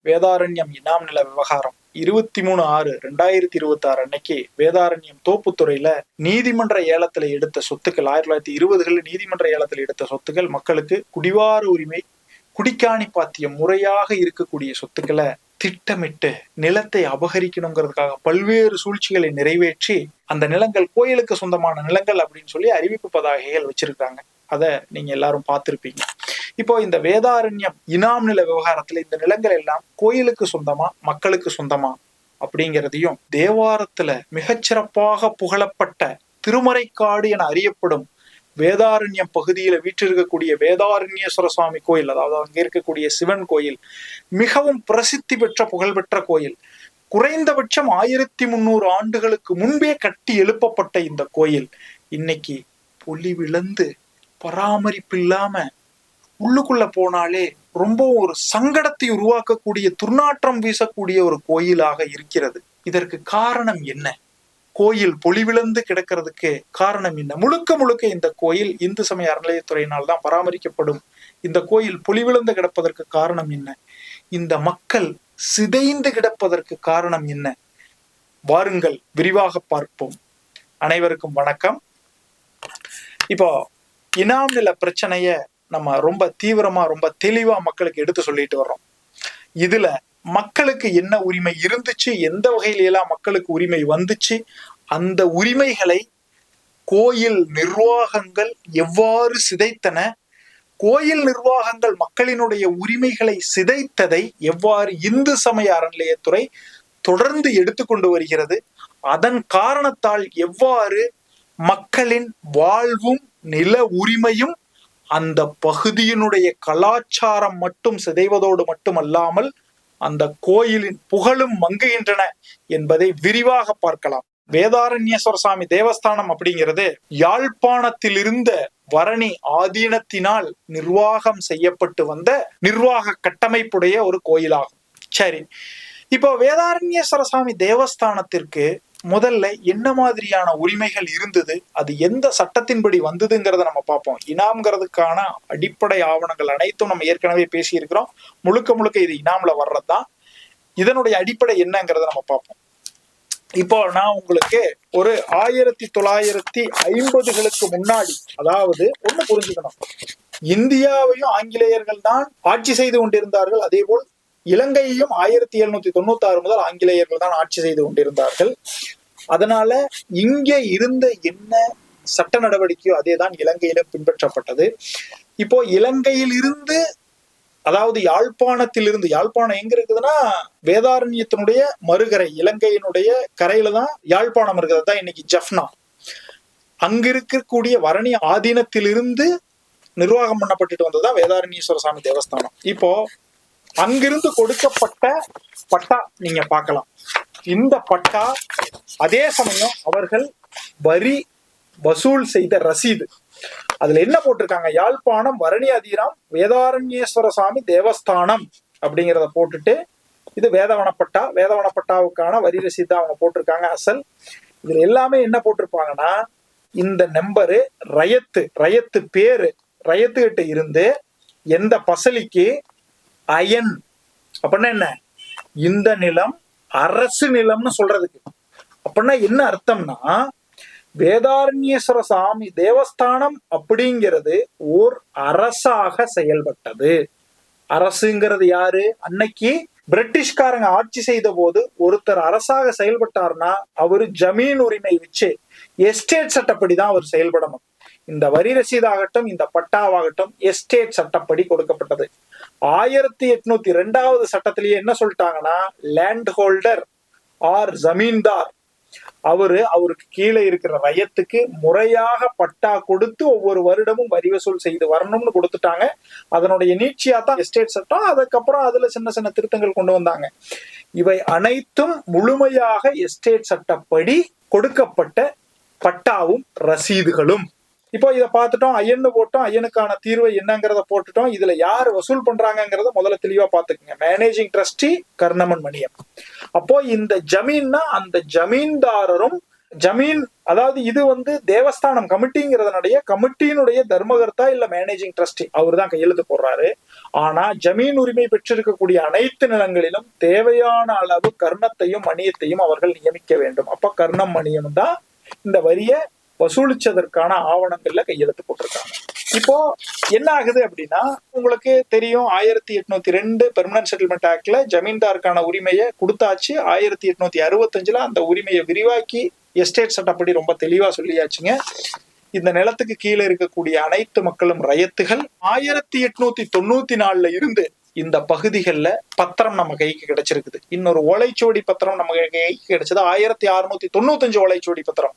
வேதாரண்யம் இனாம் நில விவகாரம் 23/6/2026 அன்னைக்கு வேதாரண்யம் தோப்புத்துறையில நீதிமன்ற ஏலத்துல எடுத்த சொத்துக்கள் 1920 நீதிமன்ற ஏலத்துல எடுத்த சொத்துக்கள் மக்களுக்கு குடிவார உரிமை குடிக்காணி பாத்தியம் முறையாக இருக்கக்கூடிய சொத்துக்களை திட்டமிட்டு நிலத்தை அபகரிக்கணுங்கிறதுக்காக பல்வேறு சூழ்ச்சிகளை நிறைவேற்றி அந்த நிலங்கள் கோயிலுக்கு சொந்தமான நிலங்கள் அப்படின்னு சொல்லி அறிவிப்பு பதாகைகள் வச்சிருக்காங்க. அதை நீங்க எல்லாரும் பார்த்திருப்பீங்க. இப்போ இந்த வேதாரண்யம் இனாம் நில விவகாரத்துல இந்த நிலங்கள் எல்லாம் கோயிலுக்கு சொந்தமா மக்களுக்கு சொந்தமா அப்படிங்கிறதையும் தேவாரத்துல மிகச்சிறப்பாக புகழப்பட்ட திருமறைக்காடு என அறியப்படும் வேதாரண்யம் பகுதியில வீற்றிருக்கக்கூடிய வேதாரண்யேஸ்வர சுவாமி கோயில், அதாவது அங்க இருக்கக்கூடிய சிவன் கோயில் மிகவும் பிரசித்தி பெற்ற புகழ்பெற்ற கோயில். குறைந்தபட்சம் 1300 ஆண்டுகளுக்கு முன்பே கட்டி எழுப்பப்பட்ட இந்த கோயில் இன்னைக்கு பொலிவிழந்து பராமரிப்பு இல்லாம உள்ளுக்குள்ள போனாலே ரொம்ப ஒரு சங்கடத்தை உருவாக்கக்கூடிய துர்நாற்றம் வீசக்கூடிய ஒரு கோயிலாக இருக்கிறது. இதற்கு காரணம் என்ன? கோயில் பொலிவிழந்து கிடக்கிறதுக்கு காரணம் என்ன? முழுக்க முழுக்க இந்த கோயில் இந்து சமய அறநிலையத்துறையினால் தான் பராமரிக்கப்படும். இந்த கோயில் பொலிவிழந்து கிடப்பதற்கு காரணம் என்ன? இந்த மக்கள் சிதைந்து கிடப்பதற்கு காரணம் என்ன? வாருங்கள் விரிவாக பார்ப்போம். அனைவருக்கும் வணக்கம். இப்போ இனாம் நில பிரச்சனைய நம்ம ரொம்ப தீவிரமா ரொம்ப தெளிவா மக்களுக்கு எடுத்து சொல்லிட்டு வர்றோம். இதுல மக்களுக்கு என்ன உரிமை இருந்துச்சு, எந்த வகையில எல்லாம் மக்களுக்கு உரிமை வந்துச்சு, அந்த உரிமைகளை கோயில் நிர்வாகங்கள் எவ்வாறு சிதைத்தன, கோயில் நிர்வாகங்கள் மக்களினுடைய உரிமைகளை சிதைத்ததை எவ்வாறு இந்து சமய அறநிலையத்துறை தொடர்ந்து எடுத்துக்கொண்டு வருகிறது, அதன் காரணத்தால் எவ்வாறு மக்களின் வாழ்வும் நில உரிமையும் அந்த பகுதியினுடைய கலாச்சாரம் மட்டும் சிதைவதோடு மட்டுமல்லாமல் அந்த கோயிலின் புகழும் மங்குகின்றன என்பதை விரிவாக பார்க்கலாம். வேதாரண்யேஸ்வர சுவாமி தேவஸ்தானம் அப்படிங்கிறது யாழ்ப்பாணத்தில் இருந்த வரணி ஆதீனத்தினால் நிர்வாகம் செய்யப்பட்டு வந்த நிர்வாக கட்டமைப்புடைய ஒரு கோயிலாகும். சரி, இப்போ வேதாரண்யேஸ்வர சுவாமி தேவஸ்தானத்திற்கு முதல்ல என்ன மாதிரியான உரிமைகள் இருந்தது, அது எந்த சட்டத்தின்படி வந்ததுங்கிறத நம்ம பார்ப்போம். இனாம்ங்கிறதுக்கான அடிப்படை ஆவணங்கள் அனைத்தும் நம்ம ஏற்கனவே பேசியிருக்கிறோம். முழுக்க முழுக்க இது இனாம்ல வர்றதுதான். இதனுடைய அடிப்படை என்னங்கிறத நம்ம பார்ப்போம். இப்போ நான் உங்களுக்கு ஒரு 1950களுக்கு முன்னாடி, அதாவது ஒண்ணு புரிஞ்சுக்கணும், இந்தியாவையும் ஆங்கிலேயர்கள் தான் ஆட்சி செய்து கொண்டிருந்தார்கள். அதே போல் இலங்கையையும் 1796 முதல் ஆங்கிலேயர்கள் தான் ஆட்சி செய்து கொண்டிருந்தார்கள். அதனால இங்க இருந்த என்ன சட்ட நடவடிக்கையோ அதேதான் இலங்கையிலும் பின்பற்றப்பட்டது. இப்போ இலங்கையில் இருந்து, அதாவது யாழ்ப்பாணத்தில் இருந்து, யாழ்ப்பாணம் எங்க இருக்குதுன்னா வேதாரண்யத்தினுடைய மறுகரை, இலங்கையினுடைய கரையில தான் யாழ்ப்பாணம் இருக்கிறது தான் இன்னைக்கு ஜப்னா. அங்க இருக்கக்கூடிய வரணி ஆதீனத்திலிருந்து நிர்வாகம் பண்ணப்பட்டுட்டு வந்ததுதான் வேதாரண்யேஸ்வர சுவாமி தேவஸ்தானம். இப்போ அங்கிருந்து கொடுக்கப்பட்ட பட்டா நீங்க பார்க்கலாம். இந்த பட்டா அதே சமயம் அவர்கள் வரி வசூல் செய்த ரசீது, அதுல என்ன போட்டிருக்காங்க, யாழ்ப்பாணம் வரணி ஆதீனம் வேதாரண்யேஸ்வர சுவாமி தேவஸ்தானம் அப்படிங்கிறத போட்டுட்டு இது வேதவனப்பட்டா, வேதவனப்பட்டாவுக்கான வரி ரசீது அவங்க போட்டிருக்காங்க அசல். இதுல எல்லாமே என்ன போட்டிருப்பாங்கன்னா, இந்த நம்பரு, ரயத்து பேரு, ரயத்துக்கிட்ட இருந்து எந்த பசலிக்கு அயன் அப்படின்னா என்ன, இந்த நிலம் அரசு நிலம்னு சொல்றதுக்கு. அப்படின்னா என்ன அர்த்தம்னா, வேதாரண்யேஸ்வர சுவாமி தேவஸ்தானம் அப்படிங்கிறது ஓர் அரசாக செயல்பட்டது. அரசுங்கிறது யாரு? அன்னைக்கு பிரிட்டிஷ்காரங்க ஆட்சி செய்த போது ஒருத்தர் அரசாக செயல்பட்டார்னா அவரு ஜமீன் உரிமை வச்சு எஸ்டேட் சட்டப்படிதான் அவர் செயல்படணும். இந்த வரி ரசீதாகட்டும் இந்த பட்டாவாகட்டும் எஸ்டேட் சட்டப்படி கொடுக்கப்பட்டது. 1802வது சட்டத்திலேயே என்ன சொல்லிட்டாங்கன்னா, லேண்ட் ஹோல்டர் ஆர் ஜமீன்தார் அவருக்கு கீழே இருக்கிற ரயத்துக்கு முறையாக பட்டா கொடுத்து ஒவ்வொரு வருடமும் வரி வசூல் செய்து வரணும்னு கொடுத்துட்டாங்க. அதனுடைய நீட்சியா தான் எஸ்டேட் சட்டம். அதுக்கப்புறம் அதுல சின்ன சின்ன திருத்தங்கள் கொண்டு வந்தாங்க. இவை அனைத்தும் முழுமையாக எஸ்டேட் சட்டப்படி கொடுக்கப்பட்ட பட்டாவும் ரசீதுகளும். இப்போ இதை பார்த்துட்டோம், ஐயன்னு போட்டோம், ஐயனுக்கான தீர்வை என்னங்கிறத போட்டுட்டோம். இதுல யார் வசூல் பண்றாங்கிறத முதல்ல தெளிவா பாத்துக்கங்க. Managing trustee Karnaman Maniyam. அப்போ இந்த ஜமீன்னா அந்த ஜமீன்தாரரும் ஜமீன், அதாவது இது தேவஸ்தானம் கமிட்டிங்கிறதுனுடைய கமிட்டியினுடைய தர்மகர்த்தா இல்ல மேனேஜிங் ட்ரஸ்டி அவர் தான் கையெழுத்து போடுறாரு. ஆனா ஜமீன் உரிமை பெற்றிருக்கக்கூடிய அனைத்து நிலங்களிலும் தேவையான அளவு கர்ணத்தையும் மணியத்தையும் அவர்கள் நியமிக்க வேண்டும். அப்ப கர்ணம் மணியம் தான் இந்த வரிய வசூலிச்சதற்கான ஆவணங்கள்ல கையெழுத்து போட்டிருக்காங்க. இப்போ என்ன ஆகுது அப்படின்னா, உங்களுக்கு தெரியும் 1802 பெர்மனன்ட் செட்டில்மெண்ட் ஆக்ட்ல ஜமீன்தாருக்கான உரிமையை கொடுத்தாச்சு. 1865 அந்த உரிமையை விரிவாக்கி எஸ்டேட் சட்டப்படி ரொம்ப தெளிவா சொல்லியாச்சுங்க. இந்த நிலத்துக்கு கீழே இருக்கக்கூடிய அனைத்து மக்களும் ரயத்துகள். 1894 இருந்து இந்த பகுதிகளில் பத்திரம் நம்ம கைக்கு கிடைச்சிருக்குது. இன்னொரு ஓலைச்சுவடி பத்திரம் நம்ம கைக்கு கிடைச்சது 1695 ஓலைச்சுவடி பத்திரம்.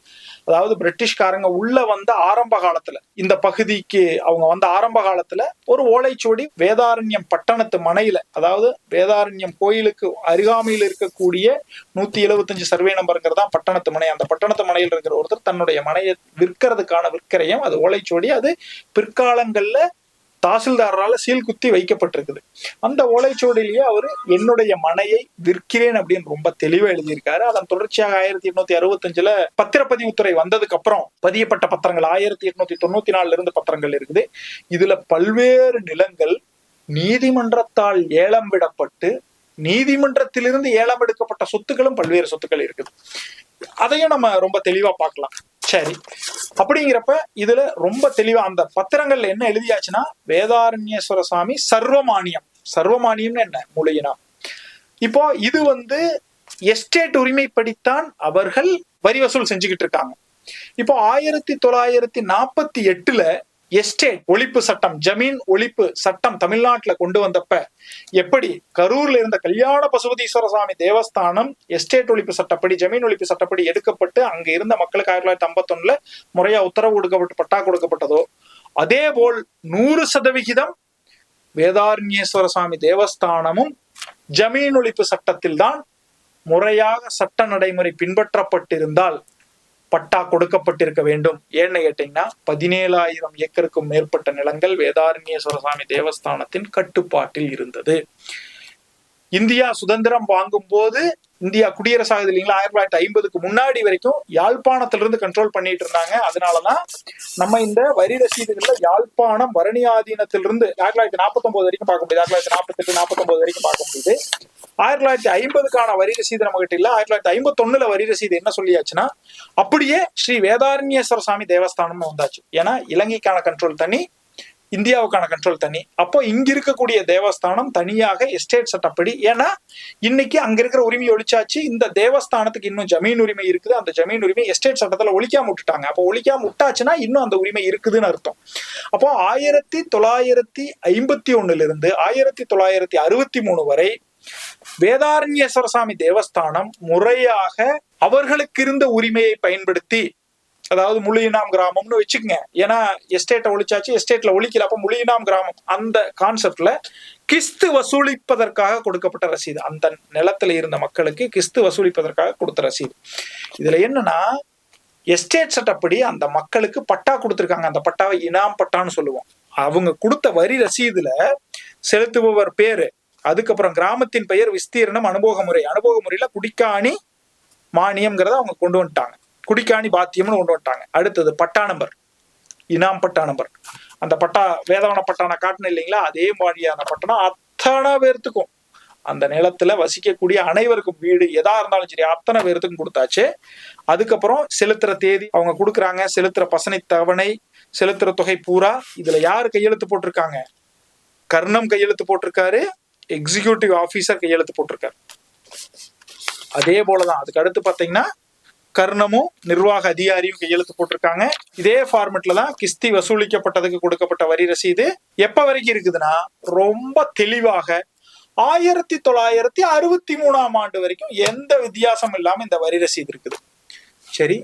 அதாவது பிரிட்டிஷ்காரங்க உள்ள வந்த ஆரம்ப காலத்துல, இந்த பகுதிக்கு அவங்க வந்த ஆரம்ப காலத்துல ஒரு ஓலைச்சுவடி வேதாரண்யம் பட்டணத்து மனையில, அதாவது வேதாரண்யம் கோயிலுக்கு அருகாமையில் இருக்கக்கூடிய 175 சர்வே நம்பருங்கிறதா பட்டணத்து மனை. அந்த பட்டணத்து மனையில் இருக்கிற ஒருத்தர் தன்னுடைய மனையை விற்கிறதுக்கான விற்கிறையம், அது ஓலைச்சுவடி. அது பிற்காலங்கள்ல தாசில்தாரால சீல் குத்தி வைக்கப்பட்டிருக்குது. அந்த ஓலைச்சுவடியிலேயே அவர் என்னுடைய மனையை விற்கிறேன் அப்படின்னு ரொம்ப தெளிவா எழுதியிருக்காரு. அதன் தொடர்ச்சியாக 1865 பத்திரப்பதிவுத்துறை வந்ததுக்கு அப்புறம் பதியப்பட்ட பத்திரங்கள் 1894 இருந்து பத்திரங்கள் இருக்குது. இதுல பல்வேறு நிலங்கள் நீதிமன்றத்தால் ஏலம் விடப்பட்டு நீதிமன்றத்திலிருந்து ஏலம் எடுக்கப்பட்ட சொத்துக்களும் பல்வேறு சொத்துக்கள் இருக்குது. அதையும் நம்ம ரொம்ப தெளிவா பார்க்கலாம். சரி, அப்படிங்கிறப்ப இதுல ரொம்ப தெளிவா அந்த பத்திரங்கள்ல என்ன எழுதியாச்சுன்னா, வேதாரண்யேஸ்வர சுவாமி சர்வமானியம். சர்வமானியம்னு என்ன? மூலிகனா. இப்போ இது எஸ்டேட் உரிமைப்படித்தான் அவர்கள் வரி வசூல் செஞ்சுக்கிட்டு இருக்காங்க. இப்போ 1948 எஸ்டேட் ஒழிப்பு சட்டம், ஜமீன் ஒழிப்பு சட்டம் தமிழ்நாட்டுல கொண்டு வந்தப்ப எப்படி கரூர்ல இருந்த கல்யாண பசுபதீஸ்வர சுவாமி தேவஸ்தானம் எஸ்டேட் ஒழிப்பு சட்டப்படி, ஜமீன் ஒழிப்பு சட்டப்படி எடுக்கப்பட்டு அங்க இருந்த மக்களுக்கு 1951 முறையா உத்தரவு கொடுக்கப்பட்டு பட்டா கொடுக்கப்பட்டதோ, அதே போல் 100% வேதாரண்யேஸ்வர சுவாமி தேவஸ்தானமும் ஜமீன் ஒழிப்பு சட்டத்தில் தான் முறையாக சட்ட நடைமுறை பின்பற்றப்பட்டிருந்தால் பட்டா கொடுக்கப்பட்டிருக்க வேண்டும். ஏன்னு கேட்டீங்கன்னா 17,000 ஏக்கருக்கும் மேற்பட்ட நிலங்கள் வேதாரண்யேஸ்வர சுவாமி தேவஸ்தானத்தின் கட்டுப்பாட்டில் இருந்தது. இந்தியா சுதந்திரம் வாங்கும் போது, இந்தியா குடியரசாகுது இல்லைங்களா, 1950க்கு முன்னாடி வரைக்கும் யாழ்ப்பாணத்திலிருந்து கண்ட்ரோல் பண்ணிட்டு இருந்தாங்க. அதனாலதான் நம்ம இந்த வரி ரசீதுகள்ல யாழ்ப்பாணம் பரணி ஆதீனத்திலிருந்து 1949 வரைக்கும் பார்க்க முடியுது, 1948 49 வரைக்கும் பார்க்க முடியுது. 1950க்கான வரி ரசீது நம்ம கிட்ட இல்ல. 1951 வரி ரசீது என்ன சொல்லியாச்சுன்னா, அப்படியே ஸ்ரீ வேதாரண்யேஸ்வர சுவாமி தேவஸ்தானம்னு வந்தாச்சு. ஏன்னா இலங்கைக்கான கண்ட்ரோல் தனி, இந்தியாவுக்கான கண்ட்ரோல் தனி. அப்போ இங்க இருக்கக்கூடிய தேவஸ்தானம் தனியாக எஸ்டேட் சட்டப்படி, ஏன்னா இன்னைக்கு அங்க இருக்கிற உரிமை ஒழிச்சாச்சு, இந்த தேவஸ்தானத்துக்கு இன்னும் ஜமீன் உரிமை இருக்குது. அந்த ஜமீன் உரிமை எஸ்டேட் சட்டத்துல ஒழிக்காம விட்டுட்டாங்க. அப்போ ஒழிக்காம விட்டாச்சுன்னா இன்னும் அந்த உரிமை இருக்குதுன்னு அர்த்தம். அப்போ 1951 இருந்து 1963 வரை வேதாரண்யேஸ்வர சுவாமி தேவஸ்தானம் முறையாக அவர்களுக்கு இருந்த உரிமையை பயன்படுத்தி, அதாவது முளியினாம் கிராமம்னு வச்சுக்கங்க, ஏன்னா எஸ்டேட்டை ஒழிச்சாச்சு, எஸ்டேட்ல ஒழிக்கல, அப்ப முளியினாம் கிராமம் அந்த கான்செப்ட்ல கிஸ்து வசூலிப்பதற்காக கொடுக்கப்பட்ட ரசீது, அந்த நிலத்துல இருந்த மக்களுக்கு கிஸ்து வசூலிப்பதற்காக கொடுத்த ரசீது. இதுல என்னன்னா, எஸ்டேட் சட்டப்படி அந்த மக்களுக்கு பட்டா கொடுத்திருக்காங்க. அந்த பட்டாவை இனாம் பட்டான்னு சொல்லுவோம். அவங்க கொடுத்த வரி ரசீதுல செலுத்துபவர் பேரு, அதுக்கப்புறம் கிராமத்தின் பெயர், விஸ்தீர்ணம், அனுபவ முறையில குடிக்காணி மானியம்ங்கிறத அவங்க கொண்டு வந்துட்டாங்க. குடிக்காணி பாத்தியம்னு கொண்டு வந்துட்டாங்க. அடுத்தது பட்டா நம்பர், இனாம் பட்டா நம்பர். அந்த பட்டா வேதவன பட்டான காட்டணும் இல்லைங்களா, அதே மாதிரியான பட்டனா அத்தனை பேர்த்துக்கும், அந்த நிலத்துல வசிக்கக்கூடிய அனைவருக்கும், வீடு எதா இருந்தாலும் சரி அத்தனை பேர்த்துக்கும் கொடுத்தாச்சு. அதுக்கப்புறம் செலுத்துற தேதி அவங்க கொடுக்குறாங்க, செலுத்துற பசனை தவணை, செலுத்துற தொகை பூரா. இதுல யாரு கையெழுத்து போட்டிருக்காங்க? கர்ணம் கையெழுத்து போட்டிருக்காரு, எக்ஸிகியூட்டிவ் ஆபீசர் கையெழுத்து போட்டிருக்காரு. அதே போலதான் அதுக்கு அடுத்து பாத்தீங்கன்னா கர்ணமும் நிர்வாக அதிகாரியும் கையெழுத்து போட்டிருக்காங்க. இதே ஃபார்மெட்ல தான் கிஸ்தி வசூலிக்கப்பட்டதுக்கு கொடுக்கப்பட்ட வரி ரசீது எப்ப வரைக்கும் இருக்குதுன்னா, ரொம்ப தெளிவாக 1963 வரைக்கும் எந்த வித்தியாசம் இல்லாம இந்த வரி ரசீது இருக்குது. சரி,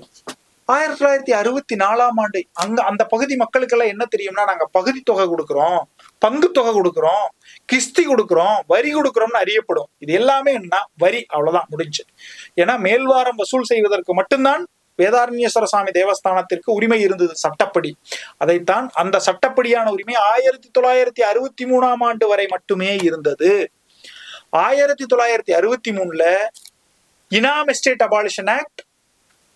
1964 அங்க அந்த பகுதி மக்களுக்கெல்லாம் என்ன தெரியும்னா, நாங்க பகுதி தொகை கொடுக்குறோம், பங்கு தொகை கொடுக்குறோம், கிஸ்தி கொடுக்குறோம், வரி கொடுக்குறோம்னு அறியப்படும். இது எல்லாமே என்ன, வரி, அவ்வளவுதான், முடிஞ்சு. ஏன்னா மேல்வாரம் வசூல் செய்வதற்கு மட்டும்தான் வேதாரண்யேஸ்வர சுவாமி தேவஸ்தானத்திற்கு உரிமை இருந்தது சட்டப்படி. அதைத்தான் அந்த சட்டப்படியான உரிமை 1963 வரை மட்டுமே இருந்தது. 1963 இனாம் எஸ்டேட் அபாலிஷன் ஆக்ட்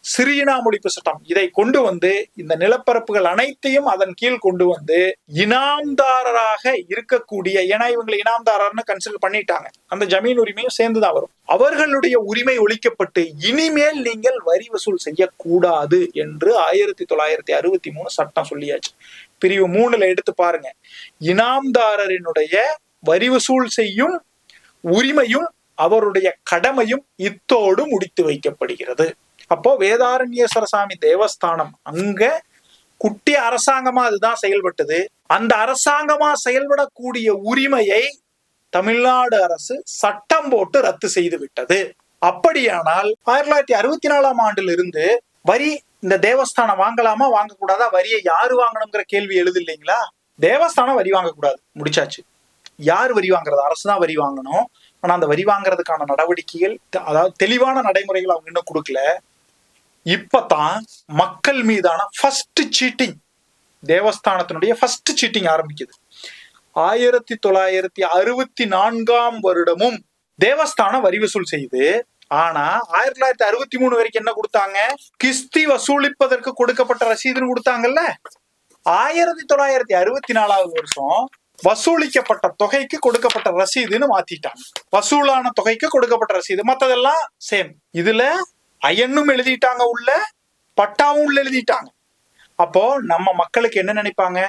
சிறுஇனாமொழிப்பு சட்டம் இதை கொண்டு வந்து இந்த நிலப்பரப்புகள் அனைத்தையும் அதன் கீழ் கொண்டு வந்து இனாம்தாரராக இருக்கக்கூடிய, ஏன்னா இவங்களை இனாம்தாரர்னு கன்சிடர் பண்ணிட்டாங்க, அந்த ஜமீன் உரிமையும் சேர்ந்துதான் வரும், அவர்களுடைய உரிமை ஒழிக்கப்பட்டு இனிமேல் நீங்கள் வரி வசூல் செய்யக்கூடாது என்று 1963 சட்டம் சொல்லியாச்சு. பிரிவு 3ல எடுத்து பாருங்க. இனாம்தாரரினுடைய வரி வசூல் செய்யும் உரிமையும் அவருடைய கடமையும் இத்தோடு முடித்து வைக்கப்படுகிறது. அப்போ வேதாரண்யேஸ்வர சாமி தேவஸ்தானம் அங்க குட்டி அரசாங்கமா அதுதான் செயல்பட்டது. அந்த அரசாங்கமா செயல்படக்கூடிய உரிமையை தமிழ்நாடு அரசு சட்டம் போட்டு ரத்து செய்து விட்டது. அப்படியானால் 1964 ஆண்டில் இருந்து வரி இந்த தேவஸ்தானம் வாங்கலாமா வாங்கக்கூடாதா, வரியை யாரு வாங்கணுங்கிற கேள்வி எழுது இல்லைங்களா? தேவஸ்தானம் வரி வாங்கக்கூடாது, முடிச்சாச்சு. யார் வரி வாங்குறது? அரசுதான் வரி வாங்கணும். ஆனா அந்த வரி வாங்குறதுக்கான நடவடிக்கைகள், அதாவது தெளிவான நடைமுறைகள் அவங்க இன்னும் கொடுக்கல. இப்பதான் மக்கள் மீதான ஃபர்ஸ்ட் சீட்டிங், தேவஸ்தானத்தினுடைய ஃபர்ஸ்ட் சீட்டிங் ஆரம்பிக்குது. 1964 வருடமும் தேவஸ்தானம் வரி வசூல் செய்யுது. ஆனா 1963 வரைக்கும் என்ன கொடுத்தாங்க? கிஸ்தி வசூலிப்பதற்கு கொடுக்கப்பட்ட ரசீதுன்னு கொடுத்தாங்கல்ல. 1964 வருஷம் வசூலிக்கப்பட்ட தொகைக்கு கொடுக்கப்பட்ட ரசீதுன்னு மாத்திட்டாங்க. வசூலான தொகைக்கு கொடுக்கப்பட்ட ரசீது, மத்ததெல்லாம் சேம். இதுல அயன்னும் எழுதிட்டாங்க, உள்ள பட்டாவும் உள்ள எழுதிட்டாங்க. அப்போ நம்ம மக்களுக்கு என்ன நினைப்பாங்க?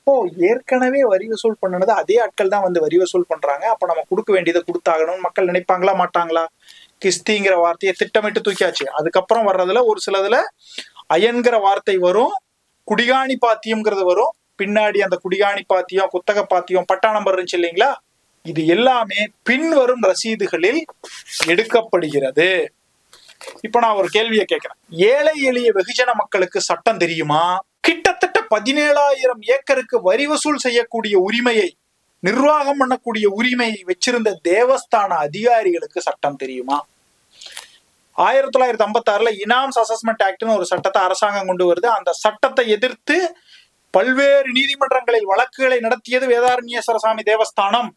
ஓ, ஏற்கனவே வரி வசூல் பண்ணது அதே ஆட்கள் தான் வந்து வரி வசூல் பண்றாங்க, அப்ப நம்ம கொடுக்க வேண்டியதை கொடுத்தாகணும்னு மக்கள் நினைப்பாங்களா மாட்டாங்களா? கிஸ்திங்கிற வார்த்தையை திட்டமிட்டு தூக்கியாச்சு. அதுக்கப்புறம் வர்றதுல ஒரு சிலதுல அயன்கிற வார்த்தை வரும், குடிகாணி பாத்தியம்ங்கிறது வரும். பின்னாடி அந்த குடிகாணி பாத்தியம், குத்தக பாத்தியம், பட்டா நம்பர் இருந்துச்சு இல்லைங்களா? இது எல்லாமே பின்வரும் ரசீதுகளில் எடுக்கப்படுகிறது. இப்ப நான் ஒரு கேள்வியை கேட்கிறேன். ஏழை எளிய வெகுஜன மக்களுக்கு சட்டம் தெரியுமா? கிட்டத்தட்ட 17,000 ஏக்கருக்கு வரி வசூல் செய்யக்கூடிய உரிமையை, நிர்வாகம் பண்ணக்கூடிய உரிமையை வச்சிருந்த தேவஸ்தான அதிகாரிகளுக்கு சட்டம் தெரியுமா? 1956 இனாம்ஸ் அசஸ்மெண்ட் ஆக்ட்னு ஒரு சட்டத்தை அரசாங்கம் கொண்டு வருது. அந்த சட்டத்தை எதிர்த்து பல்வேறு நீதிமன்றங்களில் வழக்குகளை நடத்தியது வேதாரண்யேஸ்வர சாமி தேவஸ்தானம்.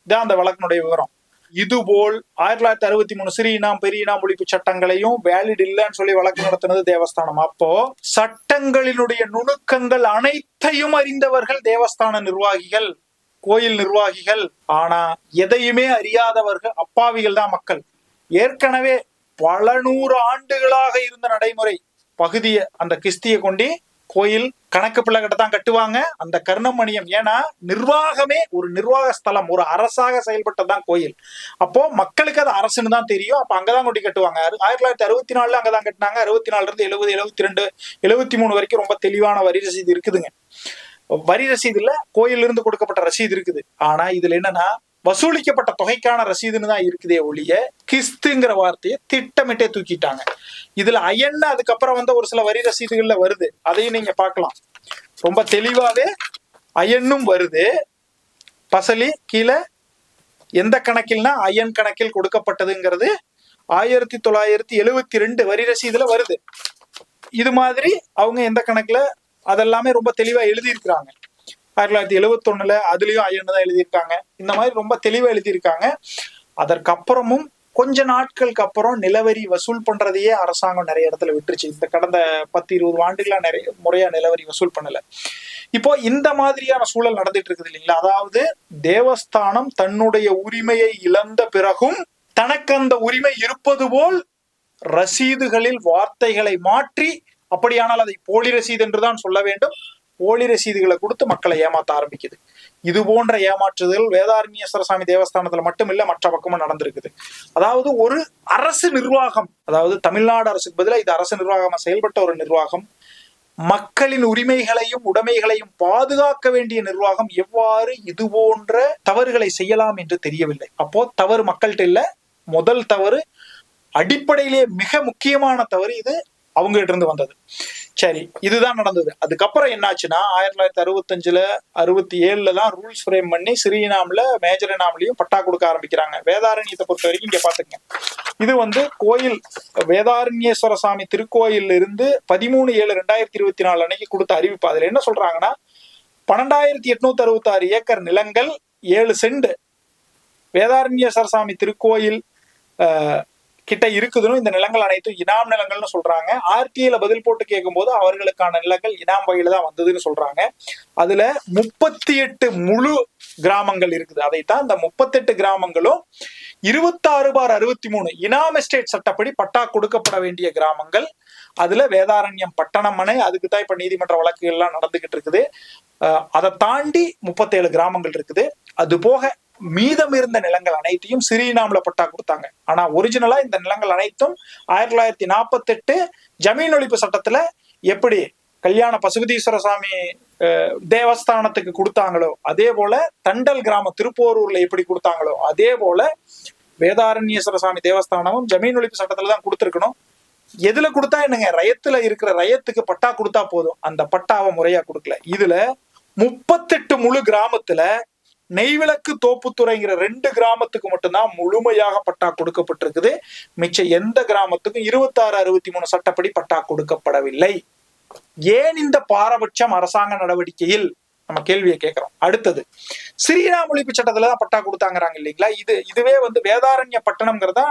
இதான் அந்த வழக்கினுடைய விவரம். இதுபோல் 1963 சிறு இனாம் பெரிய இனாம் ஒழிப்பு சட்டங்களையும் வேலிட் இல்லைன்னு சொல்லி வழக்கு நடத்தினது தேவஸ்தானம். அப்போ சட்டங்களினுடைய நுணுக்கங்கள் அனைத்தையும் அறிந்தவர்கள் தேவஸ்தான நிர்வாகிகள், கோயில் நிர்வாகிகள். ஆனா எதையுமே அறியாதவர்கள் அப்பாவிகள் தான் மக்கள். ஏற்கனவே பல 100 ஆண்டுகளாக இருந்த நடைமுறை பகுதியை, அந்த கிஸ்தியை கொண்டு கோயில் கணக்கு பிள்ளைகிட்ட தான் கட்டுவாங்க. அந்த கர்ணமணியம், ஏன்னா நிர்வாகமே ஒரு நிர்வாக ஸ்தலம், ஒரு அரசாக செயல்பட்டதான் கோயில். அப்போ மக்களுக்கு அது அரசுன்னு தான் தெரியும். அப்ப அங்கதான் கொண்டு கட்டுவாங்க. 1964 அங்கதான் கட்டினாங்க. 64 இருந்து 70, 72, 73 வரைக்கும் ரொம்ப தெளிவான வரி ரசீது இருக்குதுங்க. வரி ரசீதுல கோயிலிருந்து இருந்து கொடுக்கப்பட்ட ரசீது இருக்குது. ஆனா இதுல என்னன்னா, வசூலிக்கப்பட்ட தொகைக்கான ரசீதுன்னு தான் இருக்குதே ஒழிய கிஸ்துங்கிற வார்த்தையை திட்டமிட்டே தூக்கிட்டாங்க. இதுல அயன் அதுக்கப்புறம் வந்து ஒரு சில வரி ரசீதுகள்ல வருது, அதையும் நீங்க பார்க்கலாம். ரொம்ப தெளிவாவே அயன்னும் வருது. பசலி கீழே எந்த கணக்கில்னா அயன் கணக்கில் கொடுக்கப்பட்டதுங்கிறது 1972 வரி ரசீதுல வருது. இது மாதிரி அவங்க எந்த கணக்குல அதெல்லாமே ரொம்ப தெளிவா எழுதியிருக்கிறாங்க. 1971 அதுலயும் அயன் தான் எழுதியிருக்காங்க. இந்த மாதிரி ரொம்ப தெளிவா எழுதியிருக்காங்க. அதற்கப்புறமும் கொஞ்ச நாட்களுக்கு அப்புறம் நிலவரி வசூல் பண்றதையே அரசாங்கம் நிறைய இடத்துல விட்டுருச்சு. இந்த கடந்த 10-20 ஆண்டுகளா நிறைய முறையா நிலவரி வசூல் பண்ணல. இப்போ இந்த மாதிரியான சூழல் நடந்துட்டு இருக்குது இல்லைங்களா? அதாவது தேவஸ்தானம் தன்னுடைய உரிமையை இழந்த பிறகும் தனக்கு அந்த உரிமை இருப்பது போல் ரசீதுகளில் வார்த்தைகளை மாற்றி, அப்படியானால் அதை போலி ரசீது என்றுதான் சொல்ல வேண்டும், போலி ரசீதுகளை கொடுத்து மக்களை ஏமாத்த ஆரம்பிக்குது. இது போன்ற ஏமாற்றுதல் வேதாரண்யேஸ்வர சாமி தேவஸ்தானத்துல மட்டும் இல்ல, மற்ற பக்கமும் நடந்திருக்குது. அதாவது ஒரு அரசு நிர்வாகம், அதாவது தமிழ்நாடு அரசுக்கு பதிலாக இது அரசு நிர்வாகமா செயல்பட்ட ஒரு நிர்வாகம், மக்களின் உரிமைகளையும் உடைமைகளையும் பாதுகாக்க வேண்டிய நிர்வாகம் எவ்வாறு இது போன்ற தவறுகளை செய்யலாம் என்று தெரியவில்லை. அப்போ தவறு மக்கள்கிட்ட இல்ல, முதல் தவறு, அடிப்படையிலேயே மிக முக்கியமான தவறு இது அவங்ககிட்ட இருந்து வந்தது. சரி, இதுதான் நடந்தது. அதுக்கப்புறம் என்னாச்சுன்னா 1965 67 தான் ரூல்ஸ் ஃப்ரேம் பண்ணி சிறு இனாம்ல மேஜர் இனாம்லயும் பட்டா கொடுக்க ஆரம்பிக்கிறாங்க. வேதாரண்யத்தை பொறுத்த வரைக்கும் இங்க பாத்துங்க, இது வந்து கோயில் வேதாரண்யேஸ்வர சாமி திருக்கோயில் இருந்து 13/7/2024 அன்னைக்கு கொடுத்த அறிவிப்பு. அதுல என்ன சொல்றாங்கன்னா, 12,866 ஏக்கர் நிலங்கள் 7 சென்ட் வேதாரண்யேஸ்வர சாமி திருக்கோயில் கிட்ட இருக்குதுன்னு இந்த நிலங்கள் அனைத்தும் இனாம் நிலங்கள்னு சொல்றாங்க. ஆர்டிஐல பதில் போட்டு கேட்கும் போது அவர்களுக்கான நிலங்கள் இனாம் வகையில தான் வந்ததுன்னு சொல்றாங்க. அதுல 38 முழு கிராமங்கள் இருக்குது. அதைத்தான் இந்த 38 கிராமங்களும் 26/63 இனாம் எஸ்டேட் சட்டப்படி பட்டா கொடுக்கப்பட வேண்டிய கிராமங்கள். அதுல வேதாரண்யம் பட்டணம் மனை, அதுக்கு தான் இப்ப நீதிமன்ற வழக்குகள் எல்லாம் நடந்துகிட்டு இருக்குது. அதை தாண்டி 37 கிராமங்கள் இருக்குது. அது போக மீதம் இருந்த நிலங்கள் அனைத்தையும் சிறீனாம்ல பட்டா கொடுத்தாங்க. ஆனா ஒரிஜினலா இந்த நிலங்கள் அனைத்தும் 1948 ஜமீன் ஒழிப்பு சட்டத்துல எப்படி கல்யாண பசுபதீஸ்வர சாமி தேவஸ்தானத்துக்கு கொடுத்தாங்களோ அதே போல, தண்டல் கிராமம் திருப்போரூர்ல எப்படி கொடுத்தாங்களோ அதே போல வேதாரண்யேஸ்வர சாமி தேவஸ்தானமும் ஜமீன் ஒழிப்பு சட்டத்துல தான் கொடுத்திருக்கணும். எதுல கொடுத்தா என்னங்க, ரயத்துல இருக்கிற ரயத்துக்கு பட்டா கொடுத்தா போதும். அந்த பட்டாவை முறையா கொடுக்கல. இதுல 38 முழு கிராமத்துல நெய்விளக்கு தோப்புத்துறைங்கிற 2 கிராமத்துக்கு மட்டும்தான் முழுமையாக பட்டா கொடுக்கப்பட்டிருக்குது. மிச்ச எந்த கிராமத்துக்கும் 26/63 சட்டப்படி பட்டா கொடுக்கப்படவில்லை. ஏன் இந்த பாரபட்சம் அரசாங்க நடவடிக்கையில், நம்ம கேள்வியை கேட்கிறோம். அடுத்தது, சிறீனாம் ஒழிப்பு சட்டத்துலதான் பட்டா கொடுத்தாங்கிறாங்க இல்லைங்களா. இதுவே வேதாரண்ய பட்டணம்ங்கிறதா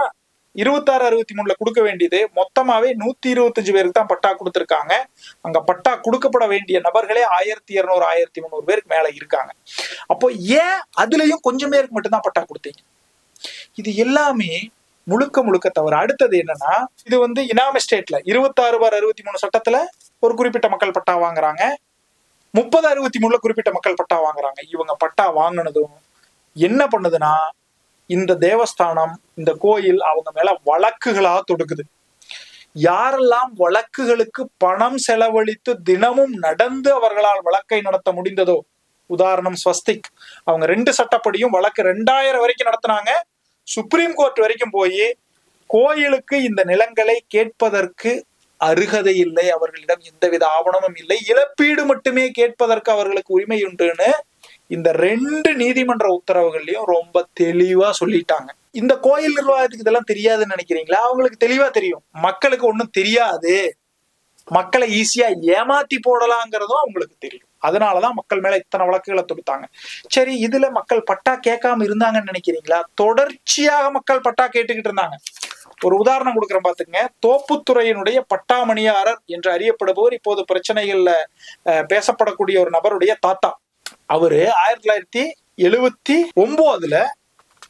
26/63 கொடுக்க வேண்டியது மொத்தமாவே 125 பேருக்கு தான் பட்டா கொடுத்திருக்காங்க. அங்க பட்டா கொடுக்கப்பட வேண்டிய நபர்களே 1200 1300 பேருக்கு மேல இருக்காங்க. அப்போ ஏன் அதுலயும் கொஞ்சம் பேருக்கு மட்டும்தான் பட்டா கொடுத்தீங்க? இது எல்லாமே முழுக்க தவறு. அடுத்தது என்னன்னா, இது இனாம் எஸ்டேட்ல 26/63 சட்டத்துல ஒரு குறிப்பிட்ட மக்கள் பட்டா வாங்குறாங்க, 30/63 குறிப்பிட்ட மக்கள் பட்டா வாங்குறாங்க. இவங்க பட்டா வாங்கினதும் என்ன பண்ணுதுன்னா, இந்த தேவஸ்தானம், இந்த கோயில் அவங்க மேல வழக்குகளா தொடுக்குது. யாரெல்லாம் வழக்குகளுக்கு பணம் செலவழித்து தினமும் நடந்து அவர்களால் வழக்கை நடத்த முடிந்ததோ, உதாரணம் ஸ்வஸ்திக், அவங்க 2 சட்டப்படியும் வழக்கு 2000 வரைக்கும் நடத்தினாங்க. சுப்ரீம் கோர்ட் வரைக்கும் போய் கோயிலுக்கு இந்த நிலங்களை கேட்பதற்கு அருகதை இல்லை, அவர்களிடம் எந்தவித ஆவணமும் இல்லை, இழப்பீடு மட்டுமே கேட்பதற்கு அவர்களுக்கு உரிமை உண்டுன்னு இந்த 2 நீதிமன்ற உத்தரவுகள்லயும் ரொம்ப தெளிவா சொல்லிட்டாங்க. இந்த கோயில் நிர்வாகத்துக்கு இதெல்லாம் தெரியாதுன்னு நினைக்கிறீங்களா? அவங்களுக்கு தெளிவா தெரியும். மக்களுக்கு ஒண்ணும் தெரியாது, மக்களை ஈஸியா ஏமாத்தி போடலாங்கிறதும் அவங்களுக்கு தெரியும். அதனாலதான் மக்கள் மேல இத்தனை வழக்குகளை தொடுத்தாங்க. சரி, இதுல மக்கள் பட்டா கேட்காம இருந்தாங்கன்னு நினைக்கிறீங்களா? தொடர்ச்சியாக மக்கள் பட்டா கேட்டுக்கிட்டு இருந்தாங்க. ஒரு உதாரணம் கொடுக்குறேன் பாத்துங்க. தோப்புத்துறையினுடைய பட்டாமணியாரர் என்று அறியப்படுபவர், இப்போது பிரச்சனைகள்ல பேசப்படக்கூடிய ஒரு நபருடைய தாத்தா. அவரு 1979